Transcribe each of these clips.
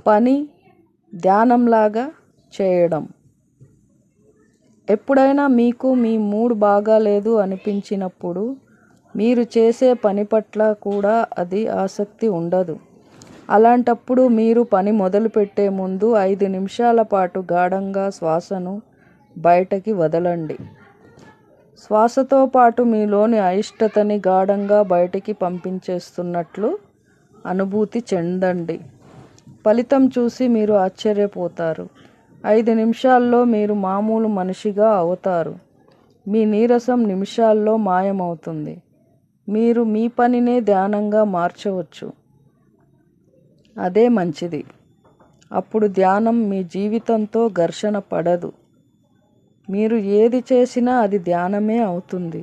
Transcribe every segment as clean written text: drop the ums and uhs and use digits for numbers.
పని ధ్యానంలాగా చేయడం. ఎప్పుడైనా మీకు మీ మూడ్ బాగాలేదు అనిపించినప్పుడు మీరు చేసే పని పట్ల కూడా అది ఆసక్తి ఉండదు. అలాంటప్పుడు మీరు పని మొదలుపెట్టే ముందు 5 నిమిషాల పాటు గాఢంగా శ్వాసను బయటకి వదలండి. శ్వాసతో పాటు మీలోని అయిష్టతని గాఢంగా బయటికి పంపించేస్తున్నట్లు అనుభూతి చెందండి. ఫలితం చూసి మీరు ఆశ్చర్యపోతారు. 5 నిమిషాల్లో మీరు మామూలు మనిషిగా అవుతారు. మీ నీరసం నిమిషాల్లో మాయమవుతుంది. మీరు మీ పనినే ధ్యానంగా మార్చవచ్చు. అదే మంచిది. అప్పుడు ధ్యానం మీ జీవితంతో ఘర్షణ పడదు. మీరు ఏది చేసినా అది ధ్యానమే అవుతుంది.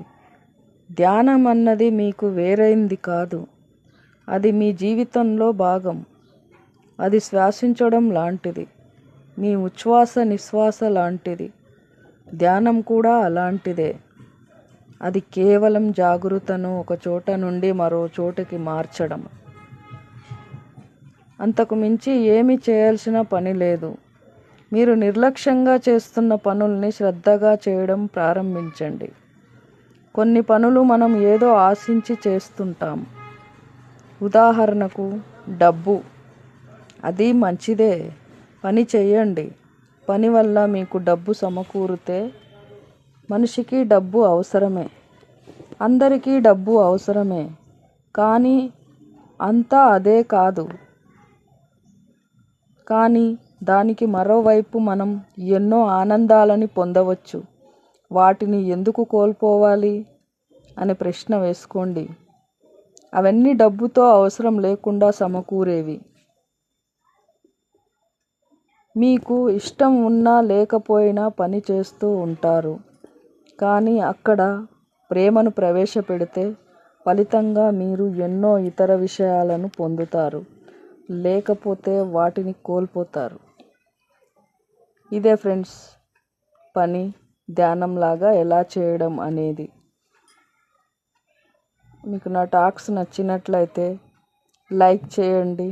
ధ్యానం అన్నది మీకు వేరైంది కాదు. అది మీ జీవితంలో భాగం. అది శ్వాసించడం లాంటిది. మీ ఉచ్ఛ్వాస నిశ్వాస లాంటిది. ధ్యానం కూడా అలాంటిదే. అది కేవలం జాగృతను ఒక చోట నుండి మరో చోటకి మార్చడం. అంతకు మించి ఏమీ చేయాల్సిన పని లేదు. మీరు నిర్లక్ష్యంగా చేస్తున్న పనుల్ని శ్రద్ధగా చేయడం ప్రారంభించండి. కొన్ని పనులు మనం ఏదో ఆశించి చేస్తుంటాం. ఉదాహరణకు డబ్బు. అది మంచిదే. పని చెయ్యండి. పని వల్ల మీకు డబ్బు సమకూరితే మనిషికి డబ్బు అవసరమే. అందరికీ డబ్బు అవసరమే. కానీ అంతా అదే కాదు. కానీ దానికి మరోవైపు మనం ఎన్నో ఆనందాలని పొందవచ్చు. వాటిని ఎందుకు కోల్పోవాలి అనే ప్రశ్న వేసుకోండి. అవన్నీ డబ్బుతో అవసరం లేకుండా సమకూరేవి. మీకు ఇష్టం ఉన్నా లేకపోయినా పని చేస్తూ ఉంటారు. కానీ అక్కడ ప్రేమను ప్రవేశపెడితే ఫలితంగా మీరు ఎన్నో ఇతర విషయాలను పొందుతారు. లేకపోతే వాటిని కోల్పోతారు. ఇదే ఫ్రెండ్స్, పని ధ్యానంలాగా ఎలా చేయడం అనేది. మీకు నా టాక్స్ నచ్చినట్లయితే లైక్ చేయండి,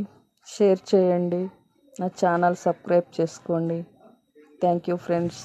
షేర్ చేయండి, నా ఛానల్ సబ్స్క్రైబ్ చేసుకోండి. Thank you friends.